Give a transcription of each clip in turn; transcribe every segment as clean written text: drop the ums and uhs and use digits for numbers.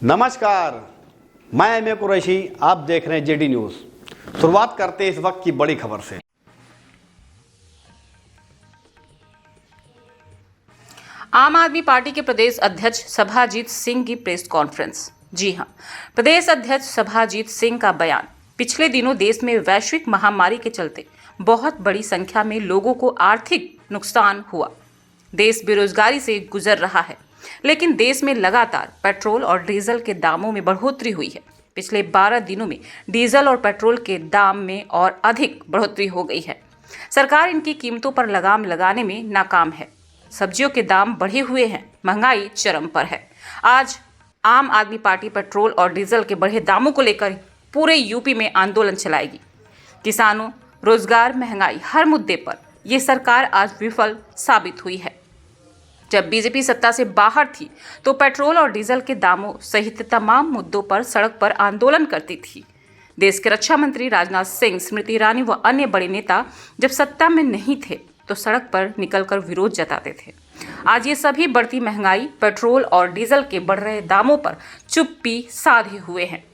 नमस्कार, मैं एम कुरैशी, आप देख रहे हैं जेडी न्यूज। शुरुआत करते हैं इस वक्त की बड़ी खबर से। आम आदमी पार्टी के प्रदेश अध्यक्ष सभाजीत सिंह की प्रेस कॉन्फ्रेंस। जी हां, प्रदेश अध्यक्ष सभाजीत सिंह का बयान। पिछले दिनों देश में वैश्विक महामारी के चलते बहुत बड़ी संख्या में लोगों को आर्थिक नुकसान हुआ। देश बेरोजगारी से गुजर रहा है, लेकिन देश में लगातार पेट्रोल और डीजल के दामों में बढ़ोतरी हुई है। पिछले 12 दिनों में डीजल और पेट्रोल के दाम में और अधिक बढ़ोतरी हो गई है। सरकार इनकी कीमतों पर लगाम लगाने में नाकाम है। सब्जियों के दाम बढ़े हुए हैं, महंगाई चरम पर है। आज आम आदमी पार्टी पेट्रोल और डीजल के बढ़े दामों को लेकर पूरे यूपी में आंदोलन चलाएगी। किसानों, रोजगार, महंगाई, हर मुद्दे पर ये सरकार आज विफल साबित हुई है। जब बीजेपी सत्ता से बाहर थी तो पेट्रोल और डीजल के दामों सहित तमाम मुद्दों पर सड़क पर आंदोलन करती थी। देश के रक्षा मंत्री राजनाथ सिंह, स्मृति ईरानी व अन्य बड़े नेता जब सत्ता में नहीं थे तो सड़क पर निकलकर विरोध जताते थे। आज ये सभी बढ़ती महंगाई, पेट्रोल और डीजल के बढ़ रहे दामों पर चुप्पी साधे हुए हैं।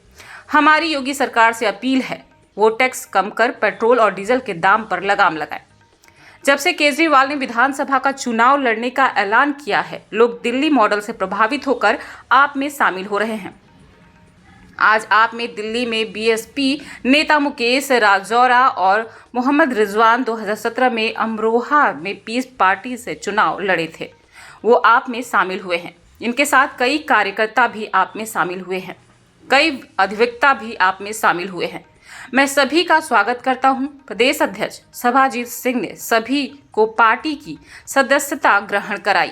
हमारी योगी सरकार से अपील है, वो टैक्स कम कर पेट्रोल और डीजल के दाम पर लगाम लगाए। जब से केजरीवाल ने विधानसभा का चुनाव लड़ने का ऐलान किया है, लोग दिल्ली मॉडल से प्रभावित होकर आप में शामिल हो रहे हैं। आज आप में दिल्ली में बीएसपी नेता मुकेश राजौरा और मोहम्मद रिजवान 2017 में अमरोहा में पीस पार्टी से चुनाव लड़े थे, वो आप में शामिल हुए हैं। इनके साथ कई कार्यकर्ता भी आप में शामिल हुए हैं, कई अधिवक्ता भी आप में शामिल हुए हैं। मैं सभी का स्वागत करता हूं। प्रदेश अध्यक्ष सभाजीत सिंह ने सभी को पार्टी की सदस्यता ग्रहण कराई।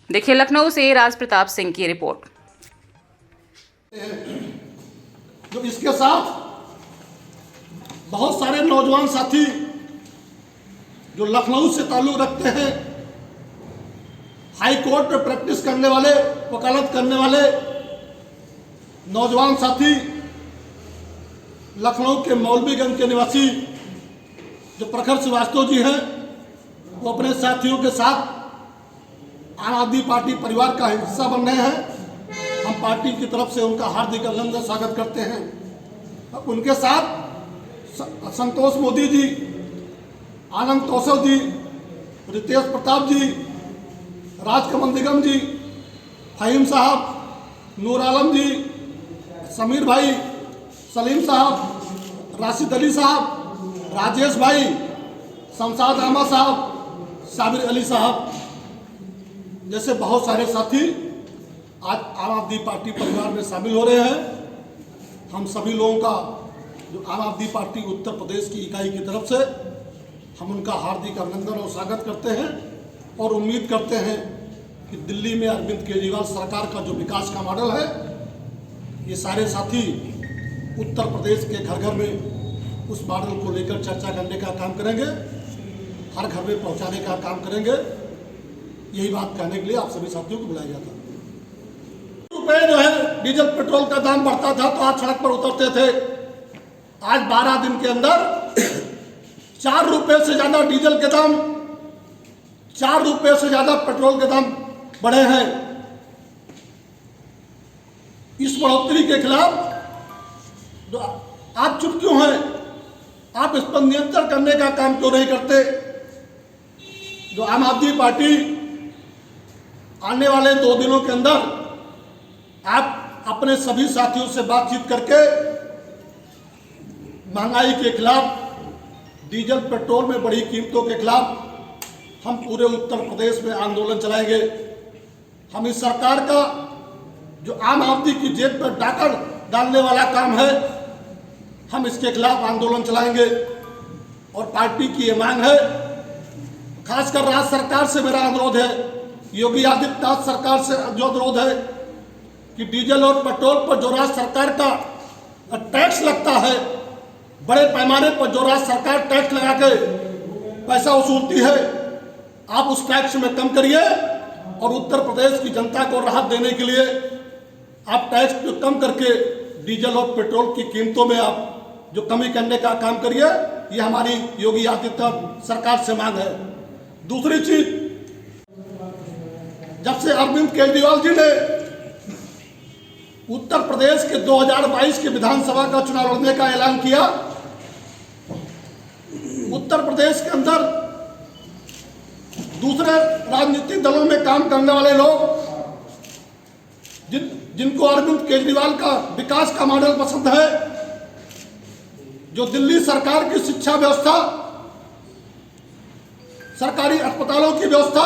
देखिए लखनऊ से राज प्रताप सिंह की रिपोर्ट। जो इसके साथ बहुत सारे नौजवान साथी जो लखनऊ से ताल्लुक रखते हैं, हाई कोर्ट में प्रैक्टिस करने वाले, वकालत करने वाले नौजवान साथी, लखनऊ के मौलवीगंज के निवासी जो प्रखर श्रीवास्तव जी हैं, वो अपने साथियों के साथ आम आदमी पार्टी परिवार का हिस्सा बन रहे हैं। हम पार्टी की तरफ से उनका हार्दिक अभिनंदन स्वागत करते हैं। उनके साथ संतोष मोदी जी, आनंद कौशल जी, रितेश प्रताप जी, राजकमल निगम जी, फहीम साहब, नूर आलम जी, समीर भाई, सलीम साहब, राशिद अली साहब, राजेश भाई, शमशाद अहमद साहब, साबिर अली साहब जैसे बहुत सारे साथी आज आम आदमी पार्टी परिवार में शामिल हो रहे हैं। हम सभी लोगों का जो आम आदमी पार्टी उत्तर प्रदेश की इकाई की तरफ से हम उनका हार्दिक अभिनंदन और स्वागत करते हैं और उम्मीद करते हैं कि दिल्ली में अरविंद केजरीवाल सरकार का जो विकास का मॉडल है, ये सारे साथी उत्तर प्रदेश के घर घर में उस मॉडल को लेकर चर्चा करने का काम करेंगे, हर घर में पहुंचाने का काम करेंगे। यही बात कहने के लिए आप सभी साथियों को बुलाया जाता है। रुपए जो है डीजल पेट्रोल का दाम बढ़ता था तो आज सड़क पर उतरते थे। आज 12 दिन के अंदर 4 रुपए से ज्यादा डीजल के दाम, 4 रुपए से ज्यादा पेट्रोल के दाम बढ़े हैं। इस बढ़ोतरी के खिलाफ जो आप चुप क्यों हैं? आप इस पर नियंत्रण करने का काम क्यों नहीं करते? जो आम आदमी पार्टी आने वाले 2 दिनों के अंदर आप अपने सभी साथियों से बातचीत करके महंगाई के खिलाफ, डीजल पेट्रोल में बढ़ी कीमतों के खिलाफ हम पूरे उत्तर प्रदेश में आंदोलन चलाएंगे। हम इस सरकार का जो आम आदमी की जेब पर डाका डालने वाला काम है, हम इसके खिलाफ आंदोलन चलाएंगे। और पार्टी की ये मांग है, खासकर राज्य सरकार से मेरा अनुरोध है, योगी आदित्यनाथ सरकार से जो अनुरोध है कि डीजल और पेट्रोल पर जो राज्य सरकार का टैक्स लगता है, बड़े पैमाने पर जो राज्य सरकार टैक्स लगा के पैसा वसूलती है, आप उस टैक्स में कम करिए और उत्तर प्रदेश की जनता को राहत देने के लिए आप टैक्स को कम करके डीजल और पेट्रोल की कीमतों में आप जो कमी करने का काम करिए। ये हमारी योगी आदित्यनाथ सरकार से मांग है। दूसरी चीज, जब से अरविंद केजरीवाल जी ने उत्तर प्रदेश के 2022 के विधानसभा का चुनाव लड़ने का ऐलान किया। उत्तर प्रदेश के अंदर दूसरे राजनीतिक दलों में काम करने वाले लोग जिनको अरविंद केजरीवाल का विकास का मॉडल पसंद है, जो दिल्ली सरकार की शिक्षा व्यवस्था, सरकारी अस्पतालों की व्यवस्था,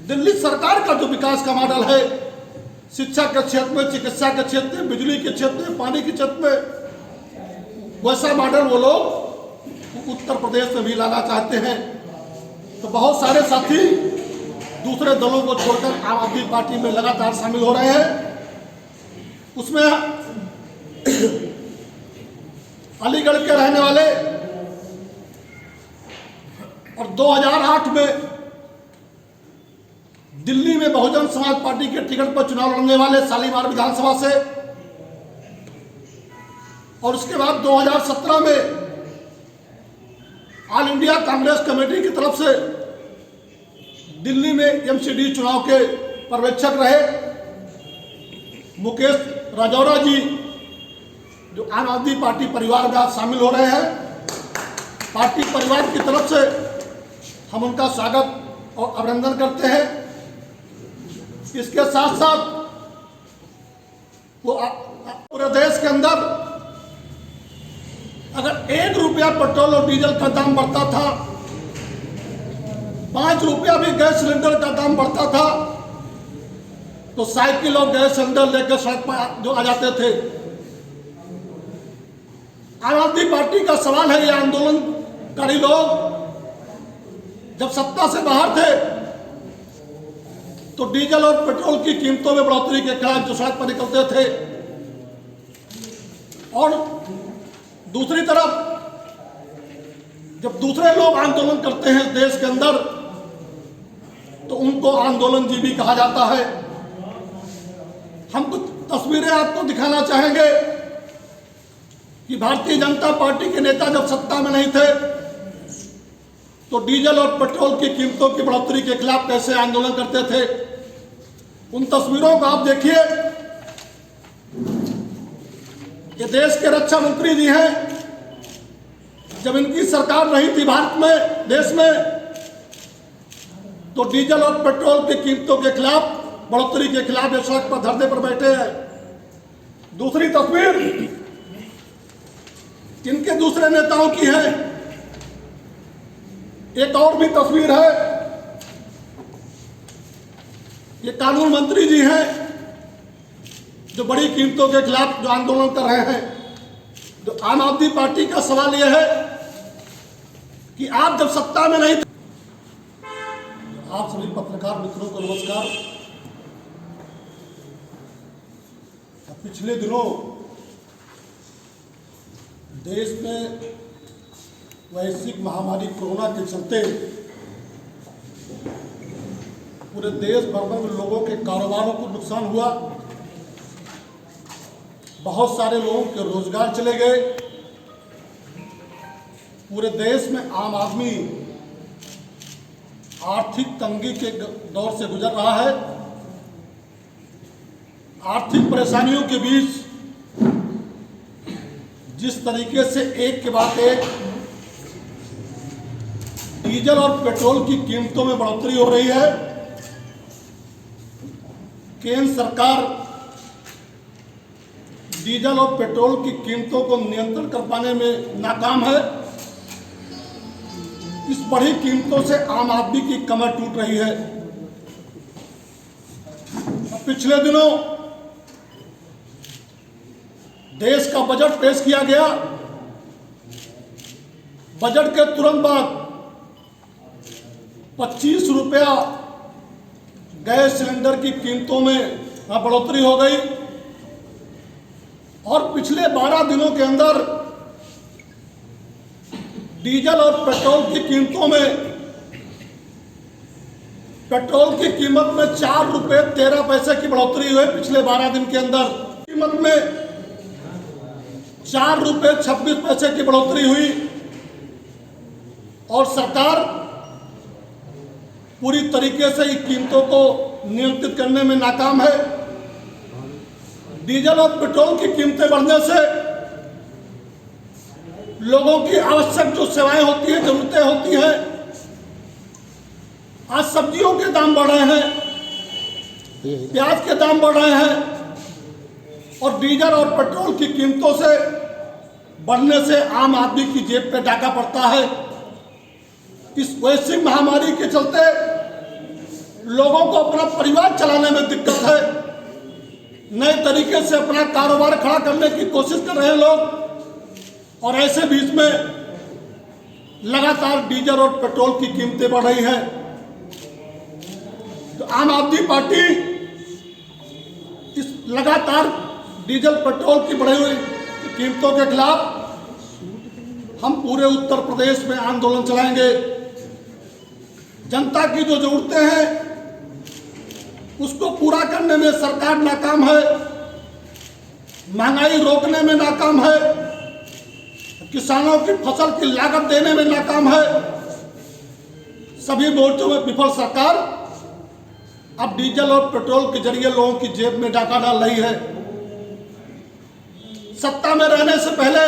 दिल्ली सरकार का जो विकास का मॉडल है, शिक्षा के क्षेत्र में, चिकित्सा के क्षेत्र में, बिजली के क्षेत्र में, पानी के क्षेत्र में, वैसा मॉडल वो लोग उत्तर प्रदेश में भी लाना चाहते हैं। तो बहुत सारे साथी दूसरे दलों को छोड़कर आम आदमी पार्टी में लगातार शामिल हो रहे हैं। उसमें अलीगढ़ के रहने वाले और 2008 में दिल्ली में बहुजन समाज पार्टी के टिकट पर चुनाव लड़ने वाले शालीमार विधानसभा से, और उसके बाद 2017 में ऑल इंडिया कांग्रेस कमेटी की तरफ से दिल्ली में एमसीडी चुनाव के पर्यवेक्षक रहे मुकेश राजौरा जी, जो आम आदमी पार्टी परिवार में आज शामिल हो रहे हैं। पार्टी परिवार की तरफ से हम उनका स्वागत और अभिनंदन करते हैं। इसके साथ साथ वो पूरे देश के अंदर अगर 1 रुपया पेट्रोल और डीजल का दाम बढ़ता था, 5 रुपया भी गैस सिलेंडर का दाम बढ़ता था, तो साइकिल और गैस सिलेंडर लेकर सड़क पर जो आ जाते थे। आम आदमी पार्टी का सवाल है, ये आंदोलनकारी लोग जब सत्ता से बाहर थे तो डीजल और पेट्रोल की कीमतों में बढ़ोतरी के खिलाफ जो सड़क पर निकलते थे, और दूसरी तरफ जब दूसरे लोग आंदोलन करते हैं देश के अंदर तो उनको आंदोलनजीवी कहा जाता है। हम कुछ तस्वीरें आपको दिखाना चाहेंगे कि भारतीय जनता पार्टी के नेता जब सत्ता में नहीं थे तो डीजल और पेट्रोल की कीमतों की बढ़ोतरी के खिलाफ कैसे आंदोलन करते थे। उन तस्वीरों को आप देखिए। ये देश के रक्षा मंत्री जी हैं। जब इनकी सरकार नहीं थी भारत में, देश में, तो डीजल और पेट्रोल की कीमतों के खिलाफ, बढ़ोतरी के खिलाफ ये सड़क पर धरने पर बैठे हैं। दूसरी तस्वीर इनके दूसरे नेताओं की है। एक और भी तस्वीर है। ये कानून मंत्री जी हैं जो बड़ी कीमतों के खिलाफ जो आंदोलन कर रहे हैं। तो आम आदमी पार्टी का सवाल यह है कि आप जब सत्ता में नहीं थे। आप सभी पत्रकार मित्रों को नमस्कार। पिछले दिनों देश में वैश्विक महामारी कोरोना के चलते पूरे देश भर में लोगों के कारोबारों को नुकसान हुआ। बहुत सारे लोगों के रोजगार चले गए। पूरे देश में आम आदमी आर्थिक तंगी के दौर से गुजर रहा है। आर्थिक परेशानियों के बीच जिस तरीके से एक के बाद एक डीजल और पेट्रोल की कीमतों में बढ़ोतरी हो रही है, केंद्र सरकार डीजल और पेट्रोल की कीमतों को नियंत्रण कर पाने में नाकाम है। इस बढ़ी कीमतों से आम आदमी की कमर टूट रही है। पिछले दिनों देश का बजट पेश किया गया। बजट के तुरंत बाद 25 रुपया गैस सिलेंडर की कीमतों में बढ़ोतरी हो गई और पिछले 12 दिनों के अंदर डीजल और पेट्रोल की कीमतों में, पेट्रोल की कीमत में 4 रुपये 13 पैसे की बढ़ोतरी हुई। पिछले 12 दिन के अंदर कीमत में 4 रुपये 26 पैसे की बढ़ोतरी हुई और सरकार पूरी तरीके से इन कीमतों को नियंत्रित करने में नाकाम है। डीजल और पेट्रोल की कीमतें बढ़ने से लोगों की आवश्यक जो सेवाएं होती हैं, जरूरतें होती हैं, आज सब्जियों के दाम बढ़ रहे हैं, प्याज के दाम बढ़ रहे हैं और डीजल और पेट्रोल की कीमतों से बढ़ने से आम आदमी की जेब पे डाका पड़ता है। इस वैश्विक महामारी के चलते लोगों को अपना परिवार चलाने में दिक्कत है, नए तरीके से अपना कारोबार खड़ा करने की कोशिश कर रहे हैं लोग, और ऐसे बीच में लगातार डीजल और पेट्रोल की कीमतें बढ़ रही हैं। तो आम आदमी पार्टी इस लगातार डीजल पेट्रोल की बढ़ी हुई कीमतों के खिलाफ हम पूरे उत्तर प्रदेश में आंदोलन चलाएंगे। जनता की जो जरूरतें हैं उसको पूरा करने में सरकार नाकाम है, महंगाई रोकने में नाकाम है, किसानों की फसल की लागत देने में नाकाम है। सभी मोर्चों में विफल सरकार अब डीजल और पेट्रोल के जरिए लोगों की जेब में डाका डाल रही है। सत्ता में रहने से पहले